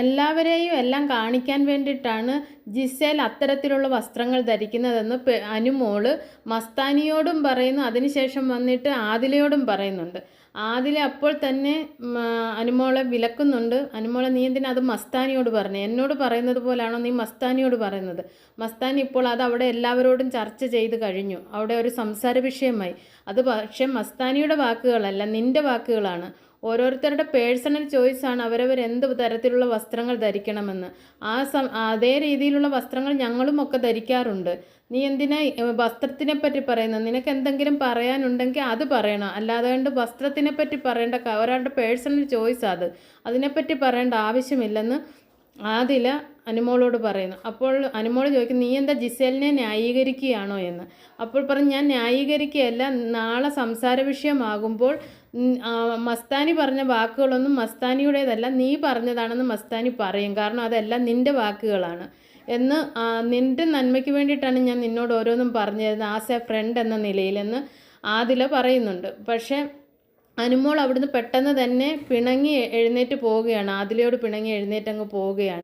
എല്ലാവരെയും എല്ലാം കാണിക്കാൻ വേണ്ടിയിട്ടാണ് ജിസേൽ അത്തരത്തിലുള്ള വസ്ത്രങ്ങൾ ധരിക്കുന്നതെന്ന് അനുമോള് മസ്താനിയോടും പറയുന്നു. അതിനുശേഷം വന്നിട്ട് ആദിലയോടും പറയുന്നുണ്ട്. ആദില അപ്പോൾ തന്നെ അനുമോളെ വിലക്കുന്നുണ്ട്. അനുമോളെ നീ എന്തിനാ അത് മസ്താനിയോട് പറഞ്ഞു? എന്നോട് പറയുന്നത് പോലാണോ നീ മസ്താനിയോട് പറയുന്നത്? മസ്താനി ഇപ്പോൾ അത് അവിടെ എല്ലാവരോടും ചർച്ച ചെയ്ത് കഴിഞ്ഞു. അവിടെ ഒരു സംസാര വിഷയമായി. അത് പക്ഷേ മസ്താനിയുടെ വാക്കുകളല്ല, നിൻ്റെ വാക്കുകളാണ്. ഓരോരുത്തരുടെ പേഴ്സണൽ ചോയ്സാണ് അവരവരെന്ത് തരത്തിലുള്ള വസ്ത്രങ്ങൾ ധരിക്കണമെന്ന്. അതേ രീതിയിലുള്ള വസ്ത്രങ്ങൾ ഞങ്ങളും ഒക്കെ ധരിക്കാറുണ്ട്. നീ എന്തിനാ വസ്ത്രത്തിനെ പറ്റി പറയുന്നത്? നിനക്ക് എന്തെങ്കിലും പറയാനുണ്ടെങ്കിൽ അത് പറയണം. അല്ലാതെ കൊണ്ട് വസ്ത്രത്തിനെ പറ്റി പറയേണ്ട ഒരാളുടെ പേഴ്സണൽ ചോയ്സ് അത്. അതിനെപ്പറ്റി പറയേണ്ട ആവശ്യമില്ലെന്ന് ആദില അനുമോളോട് പറയുന്നു. അപ്പോൾ അനുമോൾ ചോദിക്കും, നീ എന്താ ജിസേലിനെ ന്യായീകരിക്കുകയാണോ എന്ന്. അപ്പോൾ പറഞ്ഞു, ഞാൻ ന്യായീകരിക്കുകയല്ല, നാളെ സംസാര വിഷയമാകുമ്പോൾ മസ്താനി പറഞ്ഞ വാക്കുകളൊന്നും മസ്താനിയുടേതല്ല, നീ പറഞ്ഞതാണെന്ന് മസ്താനി പറയും. കാരണം അതെല്ലാം നിൻ്റെ വാക്കുകളാണ് എന്ന്, നിൻ്റെ നന്മയ്ക്ക് വേണ്ടിയിട്ടാണ് ഞാൻ നിന്നോട് ഓരോന്നും പറഞ്ഞു തരുന്നത് ആസ് എ ഫ്രണ്ട് എന്ന നിലയിലെന്ന് ആദില പറയുന്നുണ്ട്. പക്ഷേ അനുമോൾ അവിടുന്ന് പെട്ടെന്ന് തന്നെ പിണങ്ങി എഴുന്നേറ്റ് പോവുകയാണ്. ആദിലയോട് പിണങ്ങി എഴുന്നേറ്റങ്ങ് പോവുകയാണ്.